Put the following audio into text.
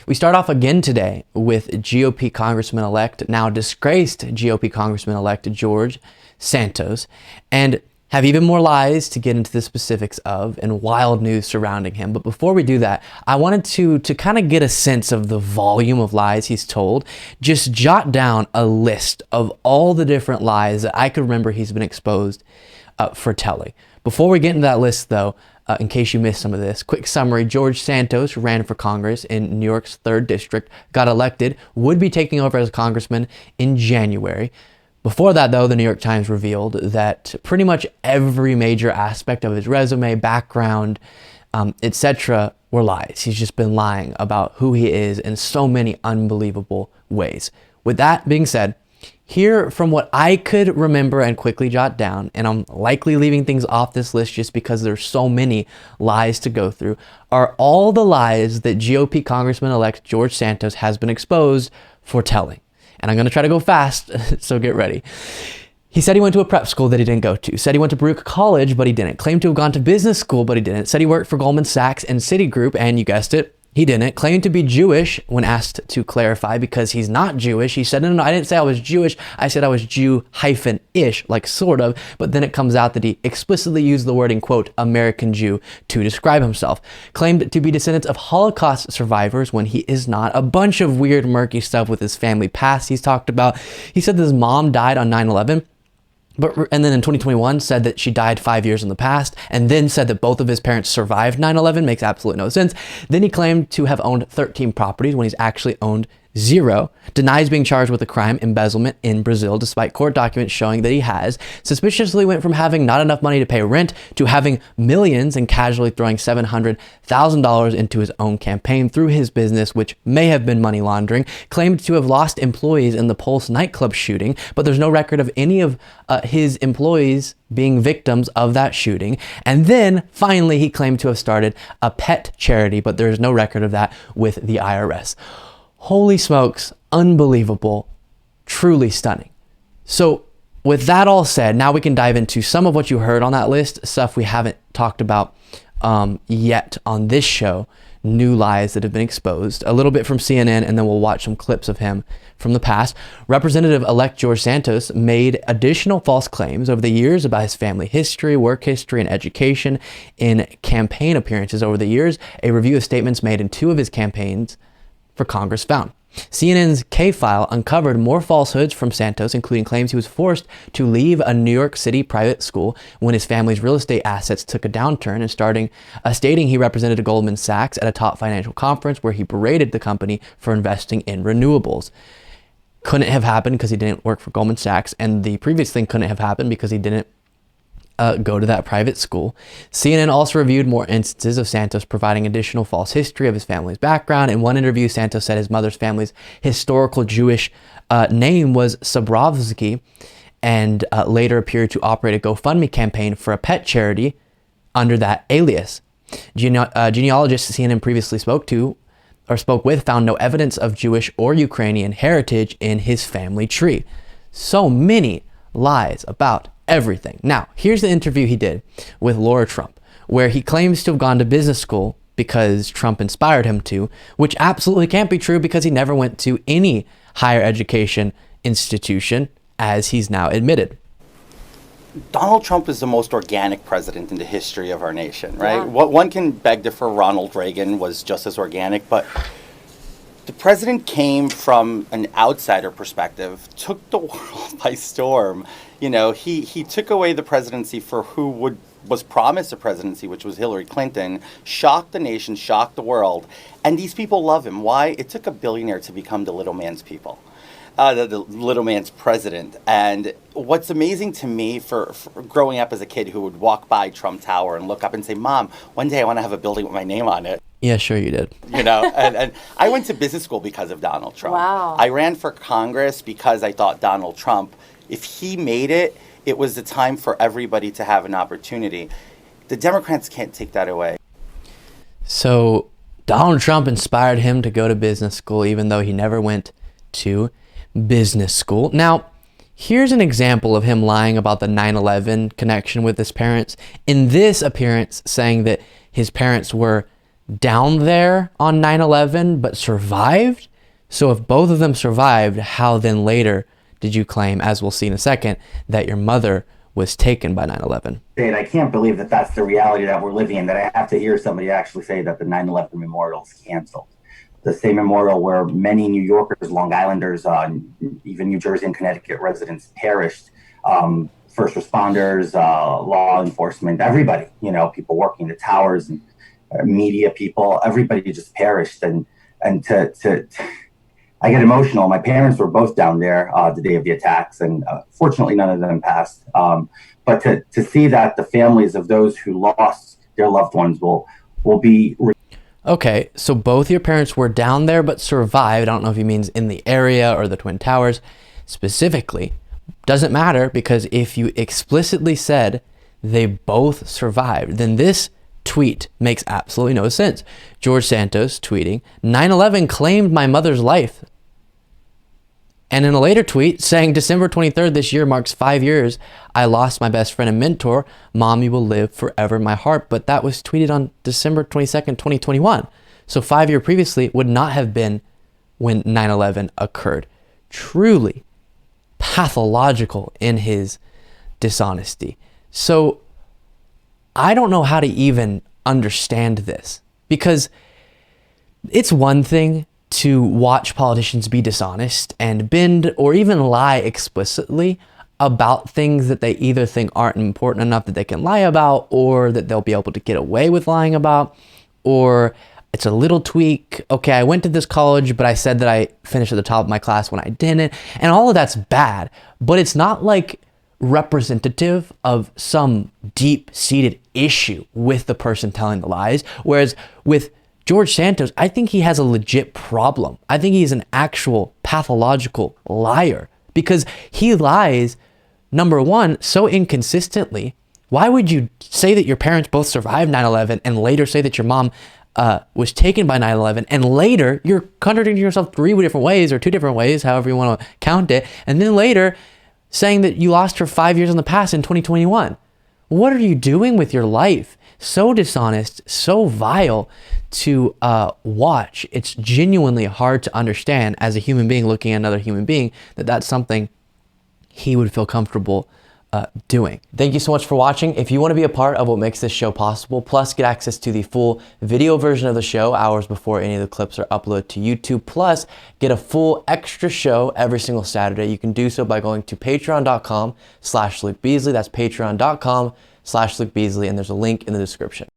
We start off again today with GOP Congressman-elect, now disgraced GOP Congressman-elect George Santos, and have even more lies to get into the specifics of and wild news surrounding him. But before we do that, I wanted to kind of get a sense of the volume of lies he's told. Just jot down a list of all the different lies that I could remember he's been exposed for telling. Before we get into that list, though, in case you missed some of this, quick summary: George Santos ran for Congress in New York's 3rd District, got elected, would be taking over as congressman in January. Before that, though, the New York Times revealed that pretty much every major aspect of his resume, background, etc. were lies. He's just been lying about who he is in so many unbelievable ways. With that being said, here from what I could remember and quickly jot down, and I'm likely leaving things off this list just because there's so many lies to go through, are all the lies that GOP Congressman-elect George Santos has been exposed for telling. And I'm going to try to go fast, so get ready. He said he went to a prep school that he didn't go to. Said he went to Baruch College, but he didn't. Claimed to have gone to business school, but he didn't. Said he worked for Goldman Sachs and Citigroup, and you guessed it, he didn't. Claimed to be Jewish when asked to clarify because he's not Jewish. He said, no, I didn't say I was Jewish. I said I was Jew-ish, like sort of. But then it comes out that he explicitly used the wording, quote, American Jew to describe himself. Claimed to be descendants of Holocaust survivors when he is not. A bunch of weird, murky stuff with his family past he's talked about. He said that his mom died on 9/11. And then in 2021 said that she died 5 years in the past, and then said that both of his parents survived 9/11. Makes absolutely no sense. Then he claimed to have owned 13 properties when he's actually owned 0. Denies being charged with a crime, embezzlement, in Brazil, despite court documents showing that he has. Suspiciously went from having not enough money to pay rent to having millions and casually throwing $700,000 into his own campaign through his business, which may have been money laundering. Claimed to have lost employees in the Pulse nightclub shooting, but there's no record of any of his employees being victims of that shooting. And then finally, he claimed to have started a pet charity, but there's no record of that with the IRS. Holy smokes, unbelievable, truly stunning. So with that all said, now we can dive into some of what you heard on that list, stuff we haven't talked about yet on this show, new lies that have been exposed, a little bit from CNN, and then we'll watch some clips of him from the past. Representative-elect George Santos made additional false claims over the years about his family history, work history, and education in campaign appearances over the years. A review of statements made in 2 of his campaigns for Congress found. CNN's K-File uncovered more falsehoods from Santos, including claims he was forced to leave a New York City private school when his family's real estate assets took a downturn, and stating he represented Goldman Sachs at a top financial conference where he berated the company for investing in renewables. Couldn't have happened because he didn't work for Goldman Sachs, and the previous thing couldn't have happened because he didn't go to that private school. CNN also reviewed more instances of Santos providing additional false history of his family's background. In one interview, Santos said his mother's family's historical Jewish name was Sabrovsky, and later appeared to operate a GoFundMe campaign for a pet charity under that alias. Genealogists CNN previously spoke with found no evidence of Jewish or Ukrainian heritage in his family tree. So many lies about everything. Now, here's the interview he did with Laura Trump, where he claims to have gone to business school because Trump inspired him to, which absolutely can't be true because he never went to any higher education institution, as he's now admitted. Donald Trump is the most organic president in the history of our nation, right? Yeah. One can beg to differ. Ronald Reagan was just as organic, but the president came from an outsider perspective, took the world by storm. You know, he took away the presidency for who was promised a presidency, which was Hillary Clinton, shocked the nation, shocked the world. And these people love him. Why? It took a billionaire to become the little man's people. The little man's president. And what's amazing to me for growing up as a kid who would walk by Trump Tower and look up and say, Mom, one day I want to have a building with my name on it. Yeah, sure you did. You know, and I went to business school because of Donald Trump. Wow. I ran for Congress because I thought Donald Trump, if he made it, it was the time for everybody to have an opportunity. The Democrats can't take that away. So Donald Trump inspired him to go to business school, even though he never went to business school. Now, here's an example of him lying about the 9/11 connection with his parents. In this appearance, saying that his parents were down there on 9/11 but survived? So if both of them survived, how then later did you claim, as we'll see in a second, that your mother was taken by 9/11? I can't believe that that's the reality that we're living in, that I have to hear somebody actually say that the 9/11 memorial is canceled. The same memorial where many New Yorkers, Long Islanders, even New Jersey and Connecticut residents perished. First responders, law enforcement, everybody, people working the towers and media people, everybody just perished. And I get emotional. My parents were both down there the day of the attacks, and fortunately none of them passed. But to see that the families of those who lost their loved ones will be. Okay, so both your parents were down there but survived. I don't know if he means in the area or the Twin Towers specifically. Doesn't matter, because if you explicitly said they both survived, then this tweet makes absolutely no sense. George Santos tweeting, 9/11 claimed my mother's life. And in a later tweet saying, December 23rd this year marks 5 years I lost my best friend and mentor. Mom, you will live forever in my heart. But that was tweeted on December 22nd, 2021. So 5 years previously would not have been when 9/11 occurred. Truly pathological in his dishonesty. So I don't know how to even understand this, because it's one thing to watch politicians be dishonest and bend or even lie explicitly about things that they either think aren't important enough that they can lie about, or that they'll be able to get away with lying about, or it's a little tweak. Okay, I went to this college, but I said that I finished at the top of my class when I didn't. And all of that's bad, but it's not like representative of some deep-seated issue with the person telling the lies. Whereas with George Santos, I think he has a legit problem. I think he's an actual pathological liar, because he lies, number one, so inconsistently. Why would you say that your parents both survived 9/11 and later say that your mom was taken by 9/11, and later you're contradicting yourself 3 different ways, or 2 different ways, however you want to count it, and then later saying that you lost her 5 years in the past in 2021. What are you doing with your life? So dishonest, so vile to watch. It's genuinely hard to understand as a human being looking at another human being that that's something he would feel comfortable doing. Thank you so much for watching. If you want to be a part of what makes this show possible, plus get access to the full video version of the show hours before any of the clips are uploaded to YouTube, plus get a full extra show every single Saturday, you can do so by going to patreon.com/Luke Beasley. That's patreon.com/Luke Beasley, and there's a link in the description.